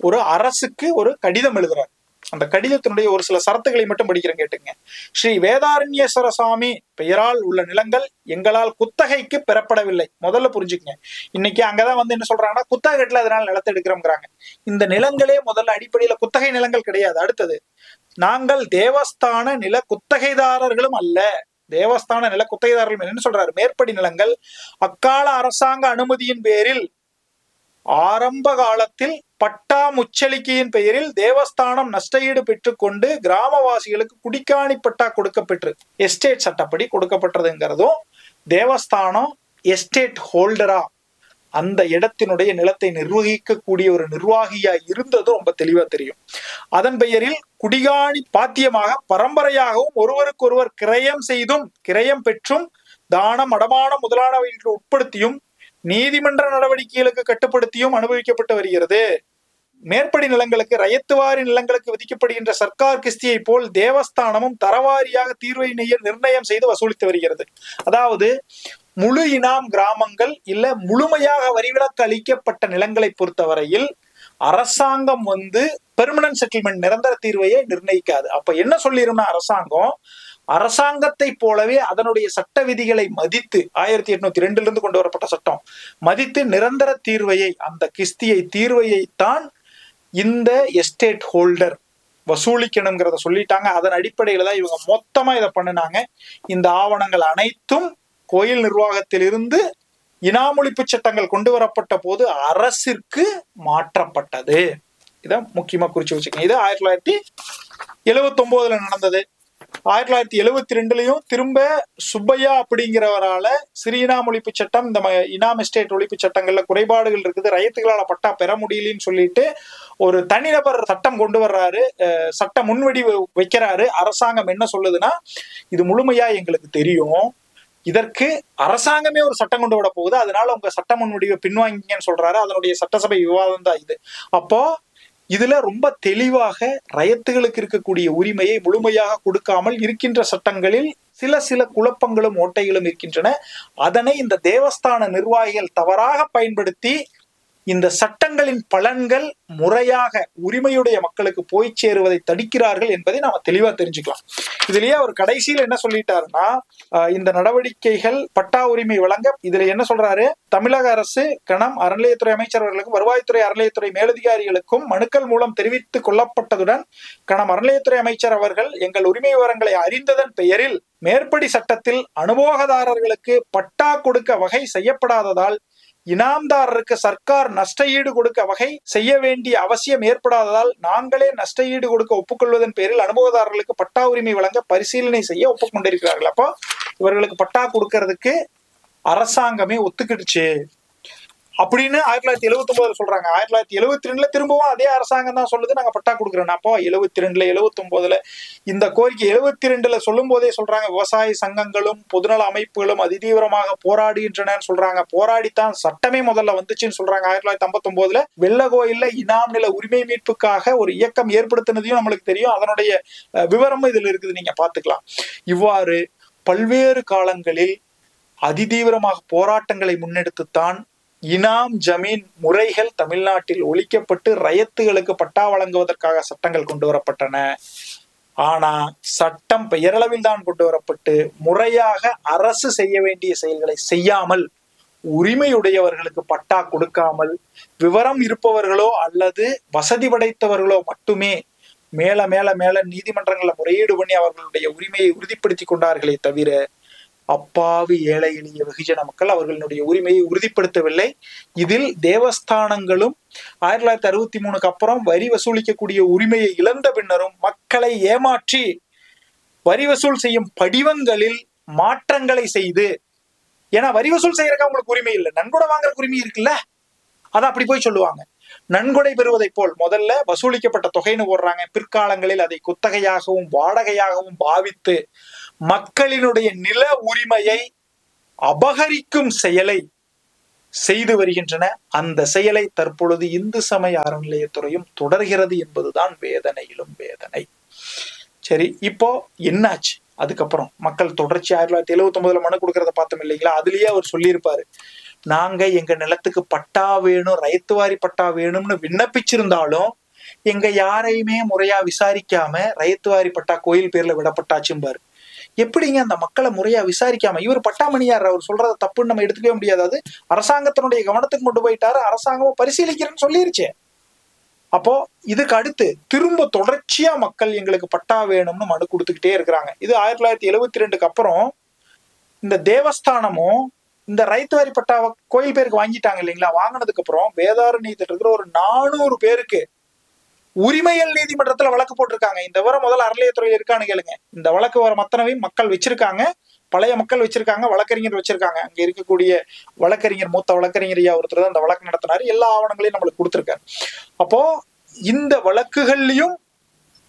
ஒரு அரசுக்கு ஒரு கடிதம் எழுதுறாரு. அந்த கடிதத்தினுடைய ஒரு சில சரத்துக்களை மட்டும் படிக்கிறேன், கேட்டுங்க. ஸ்ரீ வேதாரண்யேஸ்வர சாமி பெயரால் உள்ள நிலங்கள் எங்களால் குத்தகைக்கு பெறப்படவில்லை. முதல்ல புரிஞ்சுக்கங்க. இன்னைக்கு அங்கதான் என்ன சொல்றாங்கன்னா, குத்தகை கட்டல அதனால நிலத்தை எடுக்கிறோம்ங்கிறாங்க. இந்த நிலங்களே முதல்ல அடிப்படையில குத்தகை நிலங்கள் கிடையாது. அடுத்தது, நாங்கள் தேவஸ்தான நில குத்தகைதாரர்களும் அல்ல. தேவஸ்தான நில குத்தகைதாரர்கள் என்ன சொல்றாரு? மேற்படி நிலங்கள் அக்கால அரசாங்க அனுமதியின் பேரில் ஆரம்ப காலத்தில் பட்டா முச்சலிக்கையின் பெயரில் தேவஸ்தானம் நஷ்டஈடு பெற்றுக்கொண்டு கிராமவாசிகளுக்கு குடிக்காணி பட்டா கொடுக்கப்பெற்று எஸ்டேட் சட்டப்படி கொடுக்கப்பட்டதுங்கிறதும், தேவஸ்தானம் எஸ்டேட் ஹோல்டரா அந்த இடத்தினுடைய நிலத்தை நிர்வகிக்கக்கூடிய ஒரு நிர்வாகியா இருந்ததும் ரொம்ப தெளிவா தெரியும். அதன் பெயரில் குடிகாணி பாத்தியமாக பரம்பரையாகவும் ஒருவருக்கொருவர் கிரயம் செய்தும் கிரயம் பெற்றும் தானம் அடமானம் முதலானவர்களுக்கு உட்படுத்தியும் நீதிமன்ற நடவடிக்கைகளுக்கு கட்டுப்படுத்தியும் அனுபவிக்கப்பட்டு வருகிறது. மேற்படி நிலங்களுக்கு ரயத்துவாரி நிலங்களுக்கு விதிக்கப்படுகின்ற சர்க்கார் கிஸ்தியை போல் தேவஸ்தானமும் தரவாரியாக தீர்வை நிர்ணயம் செய்து வசூலித்து வருகிறது. அதாவது முழு இனாம் கிராமங்கள் இல்ல முழுமையாக வரிவிலக்கு அளிக்கப்பட்ட நிலங்களை பொறுத்தவரையில் அரசாங்கம் பெர்மனன்ட் செட்டில்மெண்ட் நிரந்தர தீர்வையை நிர்ணயிக்காது. அப்ப என்ன சொல்லிரும்னா, அரசாங்கத்தை போலவே அதனுடைய சட்ட விதிகளை மதித்து 1802 இருந்து கொண்டு வரப்பட்ட சட்டம் மதித்து நிரந்தர தீர்வையை, அந்த கிஸ்தியை தீர்வையை தான் இந்த எஸ்டேட் ஹோல்டர் வசூலிக்கணுங்கிறத சொல்லிட்டாங்க. அதன் அடிப்படையில தான் இவங்க மொத்தமா இதை பண்ணினாங்க. இந்த ஆவணங்கள் அனைத்தும் கோயில் நிர்வாகத்திலிருந்து இனாமொழிப்பு சட்டங்கள் கொண்டு வரப்பட்ட போது அரசிற்கு மாற்றப்பட்டது. இதை முக்கியமா குறிச்சு வச்சுக்கோங்க. இது 1979 நடந்தது. 1972 திரும்ப சுப்பையா அப்படிங்கிறவரால சிறு இனாம் ஒழிப்பு சட்டம், இந்த இனாம் எஸ்டேட் ஒழிப்பு சட்டங்கள்ல குறைபாடுகள் இருக்குது, ரைத்துகளால பட்டா பெற முடியலன்னு சொல்லிட்டு ஒரு தனிநபர் சட்டம் கொண்டு வர்றாரு, சட்ட முன்வடிவு வைக்கிறாரு. அரசாங்கம் என்ன சொல்லுதுன்னா, இது முழுமையா எங்களுக்கு தெரியும், இதற்கு அரசாங்கமே ஒரு சட்டம் கொண்டு விட போகுது, அதனால உங்க சட்ட முன்வடிவை பின்வாங்கிங்கன்னு சொல்றாரு. அதனுடைய சட்டசபை விவாதம் தான் இது. அப்போ இதுல ரொம்ப தெளிவாக ரயத்துகளுக்கு இருக்கக்கூடிய உரிமையை முழுமையாக கொடுக்காமல் இருக்கின்ற சட்டங்களில் சில குழப்பங்களும் ஓட்டைகளும் இருக்கின்றன. அதனை இந்த தேவஸ்தான நிர்வாகிகள் தவறாக பயன்படுத்தி இந்த சட்டங்களின் பலன்கள் முறையாக உரிமையுடைய மக்களுக்கு போய் சேருவதை தடுக்கிறார்கள் என்பதை நாம தெளிவா தெரிஞ்சுக்கலாம். இதுலயே அவர் கடைசியில் என்ன சொல்லிட்டாருன்னா, இந்த நடவடிக்கைகள் பட்டா உரிமை வழங்க இதுல என்ன சொல்றாரு, தமிழக அரசு கணம் அறநிலையத்துறை அமைச்சர் அவர்களுக்கும் வருவாய்த்துறை அறநிலையத்துறை மேலதிகாரிகளுக்கும் மனுக்கள் மூலம் தெரிவித்துக் கொள்ளப்பட்டதுடன் கணம் அறநிலையத்துறை அமைச்சர் அவர்கள் எங்கள் உரிமை விவரங்களை அறிந்ததன் பெயரில் மேற்படி சட்டத்தில் அனுபவதாரர்களுக்கு பட்டா கொடுக்க வகை செய்யப்படாததால் இனாம்தாரருக்கு சர்க்கார் நஷ்ட ஈடு கொடுக்க வகை செய்ய வேண்டிய அவசியம் ஏற்படாததால் நாங்களே நஷ்ட ஈடு கொடுக்க ஒப்புக்கொள்வதன் பேரில் அனுபவதாரர்களுக்கு பட்டா உரிமை வழங்க பரிசீலனை செய்ய ஒப்புக்கொண்டிருக்கிறார்கள். அப்போ இவர்களுக்கு பட்டா கொடுக்கறதுக்கு அரசாங்கமே ஒத்துக்கிடுச்சு அப்படின்னு 1979 சொல்றாங்க. 1972 திரும்பவும் அதே அரசாங்கம் தான் சொல்லுது நாங்க பட்டா கொடுக்குறோம். அப்போ 72 79 இந்த கோரிக்கை 72 சொல்லும் போதே சொல்றாங்க, விவசாய சங்கங்களும் பொதுநல அமைப்புகளும் அதிதீவிரமாக போராடுகின்றன சொல்றாங்க. போராடித்தான் சட்டமே முதல்ல வந்துச்சுன்னு சொல்றாங்க. 1959 வெள்ளகோயில்ல இனாம் நில உரிமை மீட்புக்காக ஒரு இயக்கம் ஏற்படுத்தினதையும் நம்மளுக்கு தெரியும். அதனுடைய விவரமும் இதுல இருக்குது, நீங்க பாத்துக்கலாம். இவ்வாறு பல்வேறு காலங்களில் அதிதீவிரமாக போராட்டங்களை முன்னெடுத்துத்தான் இனாம் ஜமீன் முறைகள் தமிழ்நாட்டில் ஒழிக்கப்பட்டு ரயத்துகளுக்கு பட்டா வழங்குவதற்காக சட்டங்கள் கொண்டு வரப்பட்டன. ஆனா சட்டம் பெயரளவில் தான் கொண்டு வரப்பட்டு முறையாக அரசு செய்ய வேண்டிய செயல்களை செய்யாமல் உரிமையுடையவர்களுக்கு பட்டா கொடுக்காமல் விவரம் இருப்பவர்களோ அல்லது வசதி படைத்தவர்களோ மட்டுமே மேல மேல மேல நீதிமன்றங்களை முறையீடு பண்ணி அவர்களுடைய உரிமையை உறுதிப்படுத்தி கொண்டார்களே தவிர அப்பாவி ஏழை எளிய வெகுஜன மக்கள் அவர்களுடைய உரிமையை உறுதிப்படுத்தவில்லை. இதில் தேவஸ்தானங்களும் 1963 அப்புறம் வரி வசூலிக்கக்கூடிய உரிமையை இழந்த பின்னரும் மக்களை ஏமாற்றி வரி வசூல் செய்யும் படிவங்களில் மாற்றங்களை செய்து, ஏன்னா வரி வசூல் செய்யறதுக்கு அவங்களுக்கு உரிமை இல்லை, நன்கொடை வாங்குறதுக்கு உரிமை இருக்குல்ல, அதை அப்படி போய் சொல்லுவாங்க. நன்கொடை பெறுவதை போல் முதல்ல வசூலிக்கப்பட்ட தொகைன்னு போடுறாங்க, பிற்காலங்களில் அதை குத்தகையாகவும் வாடகையாகவும் பாவித்து மக்களினுடைய நில உரிமையை அபகரிக்கும் செயலை செய்து வருகின்றன. அந்த செயலை தற்பொழுது இந்து சமய அறநிலையத்துறையும் தொடர்கிறது என்பதுதான் வேதனையிலும் வேதனை. சரி, இப்போ என்னாச்சு? அதுக்கப்புறம் மக்கள் தொடர்ச்சி 1979 மனு கொடுக்கறத பார்த்தோம் இல்லைங்களா? அதுலயே அவர் சொல்லியிருப்பாரு, நாங்க எங்க நிலத்துக்கு பட்டா வேணும், ரயத்துவாரி பட்டா வேணும்னு விண்ணப்பிச்சிருந்தாலும் எங்க யாரையுமே முறையா விசாரிக்காம ரயத்துவாரி பட்டா கோயில் பேர்ல விடப்பட்டாச்சும்பாரு. எப்படிங்க அந்த மக்களை முறையா விசாரிக்காம, இவர் பட்டாமணியார், அவர் சொல்றத தப்புன்னு நம்ம எடுத்துக்கவே முடியாது. அது அரசாங்கத்தினுடைய கவனத்துக்கு கொண்டு போயிட்டாரு, அரசாங்கமும் பரிசீலிக்கிறேன்னு சொல்லிருச்சு. அப்போ இதுக்கு அடுத்து திரும்ப தொடர்ச்சியா மக்கள் எங்களுக்கு பட்டா வேணும்னு மனு கொடுத்துக்கிட்டே இருக்கிறாங்க. இது 1972 அப்புறம் இந்த தேவஸ்தானமும் இந்த ரைத்து வரி பட்டா கோயில் பேருக்கு வாங்கிட்டாங்க இல்லைங்களா? வாங்கினதுக்கு அப்புறம் வேதாரண்யத்தில் இருக்கிற ஒரு 400 பேருக்கு உரிமையல் நீதிமன்றத்துல வழக்கு போட்டிருக்காங்க. இந்த விவரம் முதல்ல அறநிலையத்துறையில் இருக்கான்னு கேளுங்க. இந்த வழக்கு வர மத்தனவையும் மக்கள் வச்சிருக்காங்க, பழைய மக்கள் வச்சிருக்காங்க, வழக்கறிஞர் வச்சிருக்காங்க. அங்க இருக்கக்கூடிய வழக்கறிஞர், மூத்த வழக்கறிஞர் ஒருத்தர் தான் அந்த வழக்கு நடத்தினாரு. எல்லா ஆவணங்களையும் நம்மளுக்கு கொடுத்திருக்காரு. அப்போ இந்த வழக்குகள்லயும்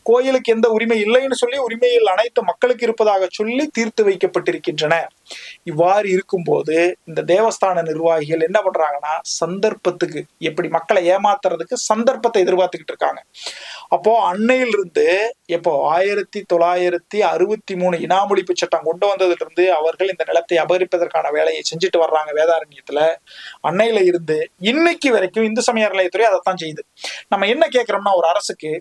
கோயிலுக்கு எந்த உரிமை இல்லைன்னு சொல்லி உரிமையில் அனைத்து மக்களுக்கு இருப்பதாக சொல்லி தீர்த்து வைக்கப்பட்டிருக்கின்றன. இவ்வாறு இருக்கும்போது இந்த தேவஸ்தான நிர்வாகிகள் என்ன பண்றாங்கன்னா, சந்தர்ப்பத்துக்கு எப்படி மக்களை ஏமாத்துறதுக்கு சந்தர்ப்பத்தை எதிர்பார்த்துக்கிட்டு இருக்காங்க. அப்போ அன்னையிலிருந்து எப்போ 1963 இனாமொழிப்பு சட்டம் கொண்டு வந்ததுல இருந்து அவர்கள் இந்த நிலத்தை அபகரிப்பதற்கான வேலையை செஞ்சுட்டு வர்றாங்க வேதாரண்யத்துல. அன்னையில இருந்து இன்னைக்கு வரைக்கும் இந்து சமய அறநிலையத்துறை அதைத்தான் செய்யுது. நம்ம என்ன கேட்கிறோம்னா, ஒரு அரசுக்கு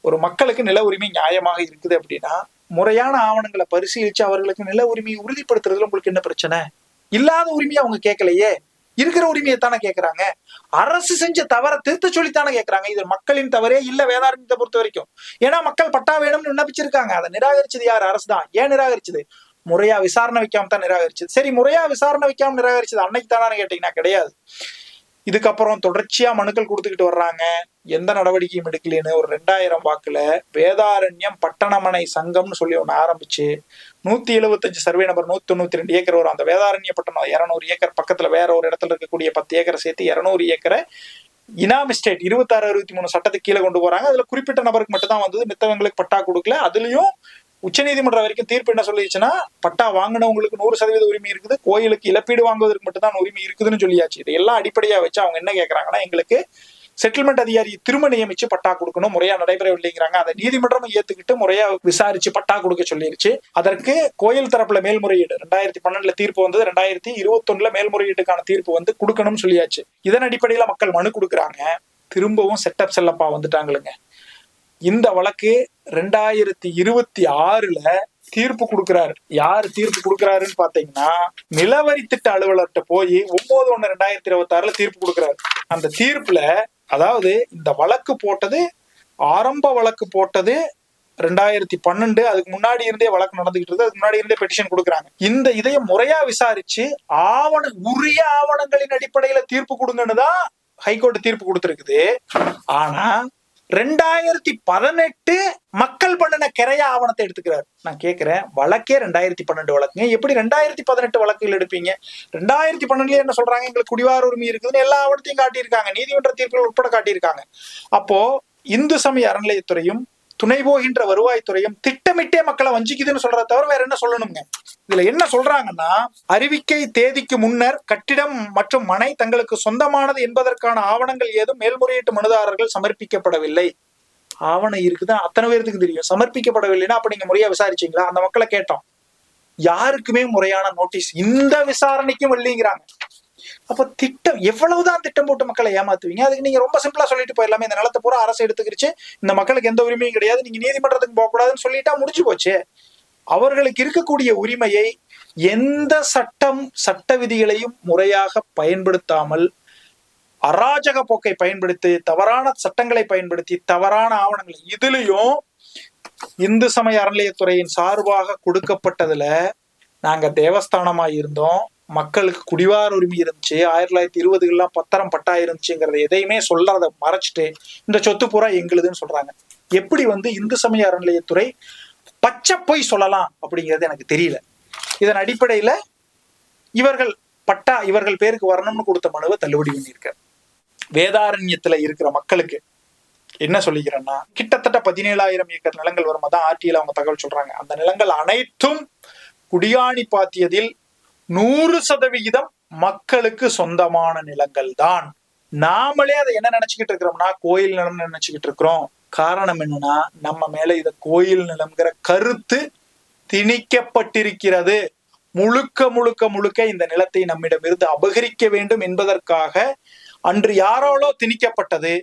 ஒரு மக்களுக்கு நில உரிமை நியாயமாக இருக்குது அப்படின்னா முறையான ஆவணங்களை பரிசீலிச்சு அவர்களுக்கு நில உரிமையை உறுதிப்படுத்துறதுல உங்களுக்கு என்ன பிரச்சனை? இல்லாத உரிமையை அவங்க கேட்கலையே, இருக்கிற உரிமையை தானே கேட்கறாங்க. அரசு செஞ்ச தவறை திருத்த சொல்லித்தானே கேட்கறாங்க. இது மக்களின் தவறே இல்ல வேதாரண்யத்தை பொறுத்த வரைக்கும். ஏன்னா மக்கள் பட்டா வேணும்னு விண்ணப்பிச்சிருக்காங்க. அதை நிராகரிச்சது யார்? அரசு தான். ஏன் நிராகரிச்சது? முறையா விசாரணை வைக்காம தான் நிராகரிச்சது. சரி, முறையா விசாரணை வைக்காம நிராகரிச்சது அன்னைக்கு தானே கேட்டீங்கன்னா கிடையாது. இதுக்கப்புறம் தொடர்ச்சியா மனுக்கள் கொடுத்துக்கிட்டு வர்றாங்க, எந்த நடவடிக்கையும் எடுக்கலன்னு. ஒரு 2000 வாக்குல வேதாரண்யம் பட்டணமனை சங்கம்னு சொல்லி ஒண்ணு ஆரம்பிச்சு 175 சர்வே நம்பர் 192 ஏக்கர் வரும். அந்த வேதாரண்ய பட்டணம் 200 ஏக்கர் பக்கத்துல வேற ஒரு இடத்துல இருக்கக்கூடிய 10 ஏக்கரை சேர்த்து 200 ஏக்கரை இனாம் எஸ்டேட் 26 63 சட்டத்துக்கு கீழே கொண்டு போறாங்க. அதுல குறிப்பிட்ட நபருக்கு மட்டும் தான் வந்தது, மித்தவங்களுக்கு பட்டா கொடுக்கல. அதுலயும் உச்சநீதிமன்றம் வரைக்கும் தீர்ப்பு என்ன சொல்லிடுச்சுன்னா, பட்டா வாங்கினவங்களுக்கு 100% உரிமை இருக்குது, கோயிலுக்கு இழப்பீடு வாங்குவதற்கு மட்டும் தான் உரிமை இருக்குதுன்னு சொல்லியாச்சு. இதையெல்லாம் அடிப்படையா வச்சு அவங்க என்ன கேட்கறாங்கன்னா, எங்களுக்கு செட்டில்மெண்ட் அதிகாரி திரும்ப நியமிச்சு பட்டா கொடுக்கணும், முறையா நடைபெறவில்லைங்கிறாங்க. அதை நீதிமன்றமும் ஏத்துக்கிட்டு முறையா விசாரிச்சு பட்டா கொடுக்க சொல்லிருச்சு. அதற்கு கோயில் தரப்புல மேல்முறையீடு 2012 தீர்ப்பு வந்தது, 2021 மேல்முறையீட்டுக்கான தீர்ப்பு வந்து கொடுக்கணும்னு சொல்லியாச்சு. இதன் அடிப்படையில மக்கள் மனு கொடுக்குறாங்க. திரும்பவும் செட்டப் செல்லப்பா வந்துட்டாங்களுங்க. இந்த வழக்கு 2026 தீர்ப்பு கொடுக்கிறாரு. யாரு தீர்ப்பு கொடுக்கிறாருன்னு பாத்தீங்கன்னா, நிலவரி திட்ட அலுவலர்கிட்ட போய் 9/1/2026 தீர்ப்பு கொடுக்கிறாரு. அந்த தீர்ப்புல அதாவது இந்த வழக்கு போட்டது, ஆரம்ப வழக்கு போட்டது 2012, அதுக்கு முன்னாடி இருந்தே வழக்கு நடந்துகிட்டு இருக்கு, அதுக்கு முன்னாடி இருந்தே பெட்டிஷன் கொடுக்குறாங்க. இந்த இதைய முறையா விசாரிச்சு உரிய ஆவணங்களின் அடிப்படையில தீர்ப்பு கொடுங்கன்னு தான் ஹைகோர்ட் தீர்ப்பு கொடுத்திருக்குது. ஆனா 2018 மக்கள் பண்ணின கிரைய ஆவணத்தை எடுத்துக்கிறாரு. நான் கேட்கிறேன், வழக்கே 2012 வழக்குங்க, எப்படி 2018 வழக்குகள் எடுப்பீங்க? 2012 என்ன சொல்றாங்க, எங்களுக்கு குடிவார உரிமை இருக்குதுன்னு எல்லா ஆவணத்தையும் காட்டியிருக்காங்க, நீதிமன்ற தீர்ப்புகள் உட்பட காட்டியிருக்காங்க. அப்போ இந்து சமய அறநிலையத்துறையும் துணை போகின்ற வருவாய்த்துறையும் திட்டமிட்டே மக்களை வஞ்சிக்குதுன்னு சொல்றத தவிர வேற என்ன சொல்லணுங்க? இதுல என்ன சொல்றாங்கன்னா, அறிவிக்கை தேதிக்கு முன்னர் கட்டிடம் மற்றும் மனை தங்களுக்கு சொந்தமானது என்பதற்கான ஆவணங்கள் ஏதும் மேல்முறையீட்டு மனுதாரர்கள் சமர்ப்பிக்கப்படவில்லை. ஆவணம் இருக்குதான் அத்தனை பேருக்கு தெரியும், சமர்ப்பிக்கப்படவில்லைன்னா அப்ப நீங்க முறையா விசாரிச்சீங்களா? அந்த மக்களை கேட்டோம். யாருக்குமே முறையான நோட்டீஸ் இந்த விசாரணைக்கும் இல்லைங்கிறாங்க. அப்ப திட்டம் எவ்வளவுதான் திட்டம் போட்டு மக்களை ஏமாத்துவீங்க? அதுக்கு நீங்க ரொம்ப சிம்பிளா சொல்லிட்டு போயிடலாமே, இந்த நிலத்தை பூரா அரசு எடுத்துக்கிருச்சு, இந்த மக்களுக்கு எந்த உரிமையும் கிடையாது, நீங்க நீதிமன்றத்துக்கு போக கூடாதுன்னு சொல்லிட்டா முடிஞ்சு போச்சு. அவர்களுக்கு இருக்கக்கூடிய உரிமையை எந்த சட்ட விதிகளையும் முறையாக பயன்படுத்தாமல் அராஜக போக்கை பயன்படுத்தி, தவறான சட்டங்களை பயன்படுத்தி, தவறான ஆவணங்களை, இதுலயும் இந்து சமய அறநிலையத்துறையின் சார்பாக கொடுக்கப்பட்டதுல நாங்க தேவஸ்தானமா இருந்தோம், மக்களுக்கு குடிவார உரிமை இருந்துச்சு, 1920 பத்திரம் பட்டா இருந்துச்சுங்கிறத எதையுமே சொல்றத மறைச்சிட்டு இந்த சொத்து பூரா எங்களுதுன்னு சொல்றாங்க. எப்படி இந்து சமய அறநிலையத்துறை பச்சை போய் சொல்லலாம் அப்படிங்கிறது எனக்கு தெரியல. இதன் அடிப்படையில இவர்கள் பட்டா இவர்கள் பேருக்கு வரணும்னு கொடுத்த மனுவை தள்ளுபடி பண்ணியிருக்க. வேதாரண்யத்துல இருக்கிற மக்களுக்கு என்ன சொல்லிக்கிறேன்னா, கிட்டத்தட்ட 17,000 ஏக்கர் நிலங்கள் வருமா தான் ஆர்டியில அவங்க தகவல் சொல்றாங்க. அந்த நிலங்கள் அனைத்தும் குடியாணி பாத்தியதில் 100% மக்களுக்கு சொந்தமான நிலங்கள் தான். நாமளே அதை என்ன நினைச்சுக்கிட்டு இருக்கிறோம்னா, கோயில் நிலம் நினைச்சுக்கிட்டு இருக்கிறோம். காரணம் என்னன்னா, நம்ம மேல இத கோயில் நிலம்ங்கிற கருத்து திணிக்கப்பட்டிருக்கிறது. முழுக்க முழுக்க முழுக்க இந்த நிலத்தை நம்மிடமிருந்து அபகரிக்க வேண்டும் என்பதற்காக அன்று யாராலோ திணிக்கப்பட்டது.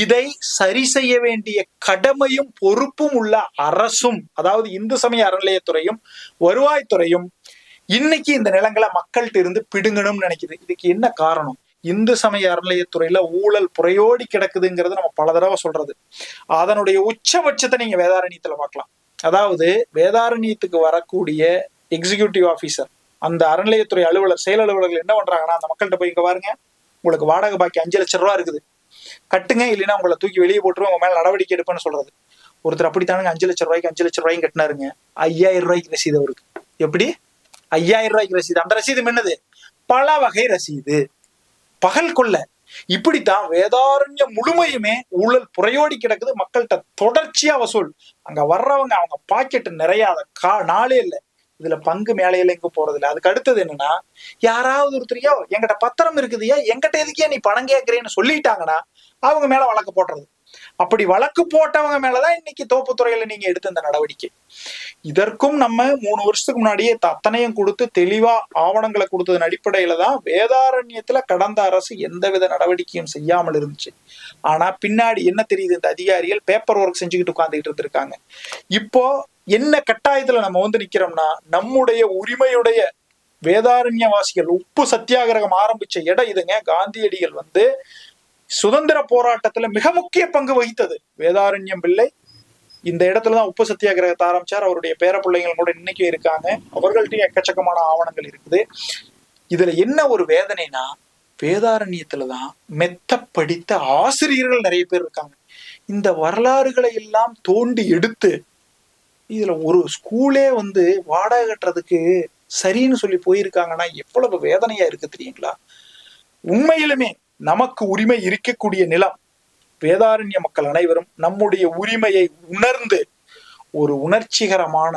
இதை சரி செய்ய வேண்டிய கடமையும் பொறுப்பும் உள்ள அரசும், அதாவது இந்து சமய அறநிலையத்துறையும் வருவாய்த்துறையும் இன்னைக்கு இந்த நிலங்களை மக்கள்கிட்ட இருந்து பிடுங்கணும்னு நினைக்குது. இதுக்கு என்ன காரணம்? இந்து சமய அறநிலையத்துறையில ஊழல் புறையோடி கிடக்குதுங்கிறது நம்ம பல தடவை சொல்றது. அதனுடைய உச்சபட்சத்தை நீங்க வேதாரண்யத்துல பார்க்கலாம். அதாவது வேதாரண்யத்துக்கு வரக்கூடிய எக்ஸிகியூட்டிவ் ஆபீசர், அந்த அறநிலையத்துறை அலுவலர், செயல் அலுவலர்கள் என்ன பண்றாங்கன்னா, அந்த மக்கள்கிட்ட போய் இங்க பாருங்க, உங்களுக்கு வாடகை பாக்கி 5 லட்சம் ரூபா இருக்குது, கட்டுங்க, இல்லைன்னா உங்களை தூக்கி வெளியே போட்டுருவோம், உங்க மேல நடவடிக்கை எடுப்பேன்னு சொல்றது. ஒருத்தர் அப்படித்தானுங்க 5 லட்சம் ரூபாய்க்கு 5 லட்சம் ரூபாயும் கட்டினாருங்க. 5,000 ரூபாய்க்கு ரசீது அவருக்கு. எப்படி 5,000 ரூபாய்க்கு ரசீது? அந்த ரசீது என்னது? பல வகை ரசீது, பகல் கொள்ள. இப்படித்தான் வேதாரண்யம் முழுமையுமே ஊழல் புறையோடி கிடக்குது. மக்கள்கிட்ட தொடர்ச்சியா வசூல். அங்க வர்றவங்க அவங்க பாக்கெட் நிறையாத நாளே இல்லை. இதுல பங்கு மேலையில எங்க போறது இல்லை. அதுக்கு அடுத்தது என்னன்னா, யாராவது ஒருத்தரையோ எங்கிட்ட பத்திரம் இருக்குதுயா, எங்கிட்ட எதுக்கே நீ பணம் கேட்கறேன்னு சொல்லிட்டாங்கன்னா அவங்க மேல வழக்கு போடுறது. அப்படி வழக்கு போட்டவங்க மேலதான் இன்னைக்கு தோப்புத்துறையில நீங்க எடுத்த இந்த நடவடிக்கை. இதற்கும் நம்ம 3 வருஷத்துக்கு முன்னாடியே அத்தனையும் கொடுத்து தெளிவா ஆவணங்களை கொடுத்ததன் அடிப்படையில தான் வேதாரண்யத்துல கடந்த அரசு எந்தவித நடவடிக்கையும் செய்யாமல் இருந்துச்சு. ஆனா பின்னாடி என்ன தெரியுது, இந்த அதிகாரிகள் பேப்பர் ஒர்க் செஞ்சுக்கிட்டு உட்கார்ந்துகிட்டு இருந்திருக்காங்க. இப்போ என்ன கட்டாயத்துல நம்ம நிக்கிறோம்னா, நம்முடைய உரிமையுடைய வேதாரண்யவாசிகள் உப்பு சத்தியாகிரகம் ஆரம்பிச்ச இடம் இதுங்க. காந்தியடிகள் சுதந்திர போராட்டத்துல மிக முக்கிய பங்கு வகித்தது வேதாரண்யம் பிள்ளை. இந்த இடத்துலதான் உப்பு சத்தியாகிரகத்தை ஆரம்பிச்சார். அவருடைய பேர பிள்ளைங்கள் கூட இன்னைக்கும் இருக்காங்க. அவர்கள்ட்டையும் எக்கச்சக்கமான ஆவணங்கள் இருக்குது. இதுல என்ன ஒரு வேதனைனா, வேதாரண்யத்துலதான் மெத்த படித்த ஆசிரியர்கள் நிறைய பேர் இருக்காங்க. இந்த வரலாறுகளை எல்லாம் தோண்டி எடுத்து இதுல ஒரு ஸ்கூலே வாடகை கட்டுறதுக்கு சரின்னு சொல்லி போயிருக்காங்கன்னா எவ்வளவு வேதனையா இருக்கு தெரியுங்களா? உண்மையிலுமே நமக்கு உரிமை இருக்கக்கூடிய நிலம், வேதாரண்ய மக்கள் அனைவரும் நம்முடைய உரிமையை உணர்ந்து ஒரு உணர்ச்சிகரமான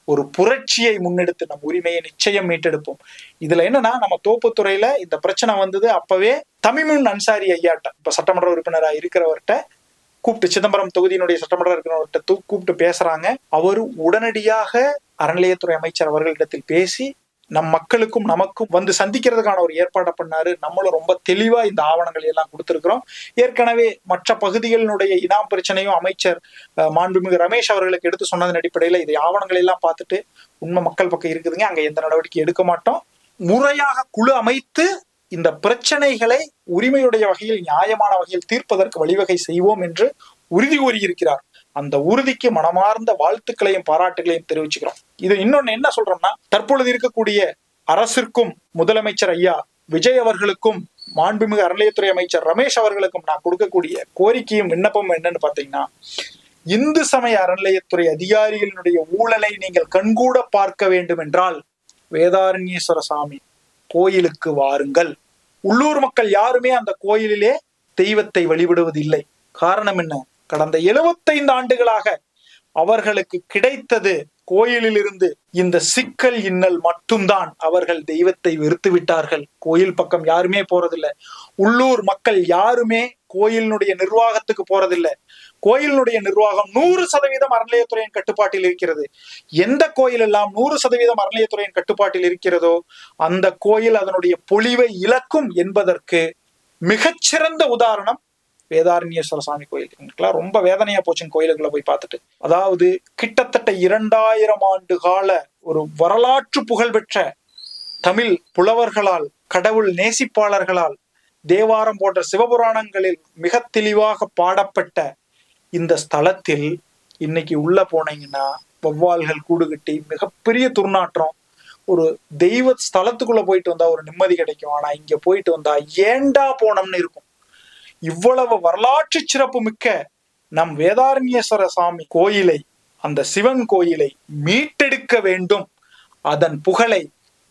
ஒரு புரட்சியை முன்னெடுத்து நம் உரிமையை நிச்சயம் மீட்டெடுப்போம். இதுல என்னன்னா, நம்ம தோப்புத்துறையில இந்த பிரச்சனை வந்தது அப்பவே தமிமுன் அன்சாரி ஐயாட்ட, இப்ப சட்டமன்ற உறுப்பினராக இருக்கிறவர்கிட்ட கூப்பிட்டு, சிதம்பரம் தொகுதியினுடைய சட்டமன்ற உறுப்பினர்கிட்ட கூப்பிட்டு பேசுறாங்க. அவர் உடனடியாக அறநிலையத்துறை அமைச்சர் அவர்களிடத்தில் பேசி நம் மக்களுக்கும் நமக்கும் வந்து சந்திக்கிறதுக்கான ஒரு ஏற்பாடை பண்ணாரு. நம்மளும் ரொம்ப தெளிவா இந்த ஆவணங்கள் எல்லாம் கொடுத்திருக்கிறோம். ஏற்கனவே மற்ற பகுதிகளினுடைய இனாம் பிரச்சனையும் அமைச்சர் மாண்புமிகு ரமேஷ் அவர்களுக்கு எடுத்து சொன்னதன் அடிப்படையில இதை ஆவணங்கள் எல்லாம் பார்த்துட்டு உண்மை மக்கள் பக்கம் இருக்குதுங்க, அங்க எந்த நடவடிக்கை எடுக்க மாட்டோம், முறையாக குழு அமைத்து இந்த பிரச்சனைகளை உரிமையுடைய வகையில் நியாயமான வகையில் தீர்ப்பதற்கு வழிவகை செய்வோம் என்று உறுதி கூறியிருக்கிறார். அந்த உறுதிக்கு மனமார்ந்த வாழ்த்துக்களையும் பாராட்டுகளையும் தெரிவிச்சுக்கிறோம். இது இன்னொன்னு என்ன சொல்றோம்னா, தற்பொழுது இருக்கக்கூடிய அரசிற்கும் முதலமைச்சர் ஐயா விஜய் அவர்களுக்கும் மாண்புமிகு அறநிலையத்துறை அமைச்சர் ரமேஷ் அவர்களுக்கும் நான் கொடுக்கக்கூடிய கோரிக்கையும் விண்ணப்பம் என்னன்னு பாத்தீங்கன்னா, இந்து சமய அறநிலையத்துறை அதிகாரிகளினுடைய ஊழலை நீங்கள் கண்கூட பார்க்க வேண்டும் என்றால் வேதாரண்யேஸ்வர சாமி கோயிலுக்கு வாருங்கள். உள்ளூர் மக்கள் யாருமே அந்த கோயிலிலே தெய்வத்தை வழிபடுவதில்லை. காரணம் என்ன? கடந்த 75 ஆண்டுகளாக அவர்களுக்கு கிடைத்தது கோயிலில் இருந்து இந்த சிக்கல் இன்னல் மட்டும்தான். அவர்கள் தெய்வத்தை வெறுத்து விட்டார்கள். கோயில் பக்கம் யாருமே போறதில்லை. உள்ளூர் மக்கள் யாருமே கோயிலினுடைய நிர்வாகத்துக்கு போறதில்லை. கோயிலினுடைய நிர்வாகம் 100% அறநிலையத்துறையின் கட்டுப்பாட்டில் இருக்கிறது. எந்த கோயில் எல்லாம் 100% அறநிலையத்துறையின் கட்டுப்பாட்டில் இருக்கிறதோ அந்த கோயில் அதனுடைய பொலிவை இழக்கும் என்பதற்கு மிகச்சிறந்த உதாரணம் வேதாரண்யேஸ்வர சாமி கோயில். ரொம்ப வேதனையா போச்சுங்க கோயிலுக்குள்ள போய் பார்த்துட்டு. அதாவது கிட்டத்தட்ட 2000 ஆண்டு கால ஒரு வரலாற்று புகழ்பெற்ற தமிழ் புலவர்களால், கடவுள் நேசிப்பாளர்களால், தேவாரம் போன்ற சிவபுராணங்களில் மிக தெளிவாக பாடப்பட்ட இந்த ஸ்தலத்தில் இன்னைக்கு உள்ள போனீங்கன்னா வௌவால்கள் கூடு கட்டி மிகப்பெரிய துர்நாற்றம். ஒரு தெய்வ ஸ்தலத்துக்குள்ள போயிட்டு வந்தா ஒரு நிம்மதி கிடைக்கும். ஆனா இங்க போயிட்டு வந்தா ஏண்டா போனோம்னு இருக்கும். இவ்வளவு வரலாற்று சிறப்பு மிக்க நம் வேதாரண்யேஸ்வர சாமி கோயிலை, அந்த சிவன் கோயிலை மீட்டெடுக்க வேண்டும். அதன் புகழை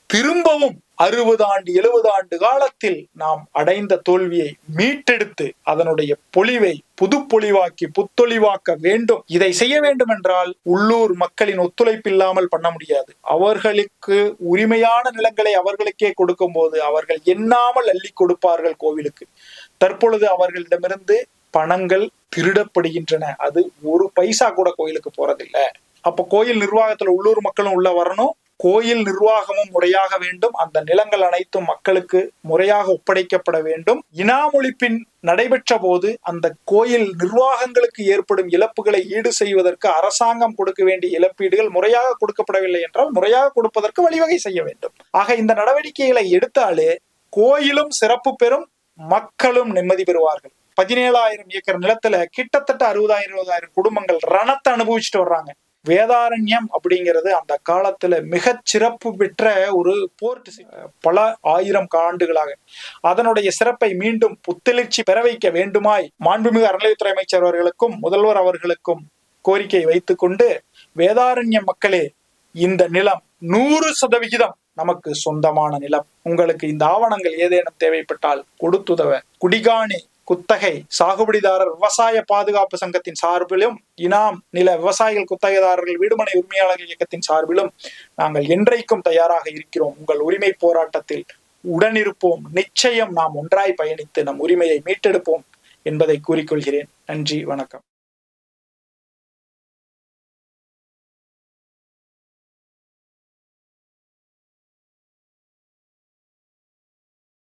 திரும்பவும் 60 ஆண்டு 70 ஆண்டு காலத்தில் நாம் அடைந்த தோல்வியை மீட்டெடுத்து அதனுடைய பொலிவை புதுப்பொலிவாக்கி புத்தொழிவாக்க வேண்டும். இதை செய்ய வேண்டும் என்றால் உள்ளூர் மக்களின் ஒத்துழைப்பு இல்லாமல் பண்ண முடியாது. அவர்களுக்கு உரிமையான நிலங்களை அவர்களுக்கே கொடுக்கும் போது அவர்கள் எண்ணாமல் அள்ளி கொடுப்பார்கள் கோவிலுக்கு. தற்பொழுது அவர்களிடமிருந்து பணங்கள் திருடப்படுகின்றன. அது ஒரு பைசா கூட கோயிலுக்கு போறதில்லை. அப்ப கோயில் நிர்வாகத்துல உள்ளூர் மக்களும் உள்ள வரணும். கோயில் நிர்வாகமும் முறையாக வேண்டும். அந்த நிலங்கள் அனைத்தும் மக்களுக்கு முறையாக ஒப்படைக்கப்பட வேண்டும். இனாமொழிப்பின் நடைபெற்ற போது அந்த கோயில் நிர்வாகங்களுக்கு ஏற்படும் இழப்புகளை ஈடு செய்வதற்கு அரசாங்கம் கொடுக்க வேண்டிய இழப்பீடுகள் முறையாக கொடுக்கப்படவில்லை என்றால் முறையாக கொடுப்பதற்கு வழிவகை செய்ய வேண்டும். ஆக இந்த நடவடிக்கைகளை எடுத்தாலே கோயிலும் சிறப்பு பெறும், மக்களும் நிம்மதி பெறுவார்கள். 17,000 ஏக்கர் நிலத்துல கிட்டத்தட்ட 60,000-70,000 குடும்பங்கள் ரணத்தை அனுபவிச்சுட்டு வர்றாங்க. வேதாரண்யம் அப்படிங்கிறது அந்த காலத்துல மிக சிறப்பு பெற்ற ஒரு போர்ட், பல 1000 ஆண்டுகளாக அதனுடைய சிறப்பை மீண்டும் புத்தெழுச்சி பெற வைக்க வேண்டுமாய் மாண்புமிகு அறநிலையத்துறை அமைச்சர் அவர்களுக்கும் முதல்வர் அவர்களுக்கும் கோரிக்கை வைத்துக் கொண்டு, வேதாரண்யம் மக்களே, இந்த நிலம் 100% நமக்கு சொந்தமான நிலம். உங்களுக்கு இந்த ஆவணங்கள் ஏதேனும் தேவைப்பட்டால் கொடுத்துதவ குடிகாணி குத்தகை சாகுபடிதாரர் விவசாய பாதுகாப்பு சங்கத்தின் சார்பிலும், இனாம் நில விவசாயிகள் குத்தகைதாரர்கள் வீடுமனை உரிமையாளர்கள் இயக்கத்தின் சார்பிலும் நாங்கள் என்றைக்கும் தயாராக இருக்கிறோம். உங்கள் உரிமை போராட்டத்தில் உடனிருப்போம். நிச்சயம் நாம் ஒன்றாய் பயணித்து நம் உரிமையை மீட்டெடுப்போம் என்பதை கூறிக்கொள்கிறேன். நன்றி, வணக்கம்.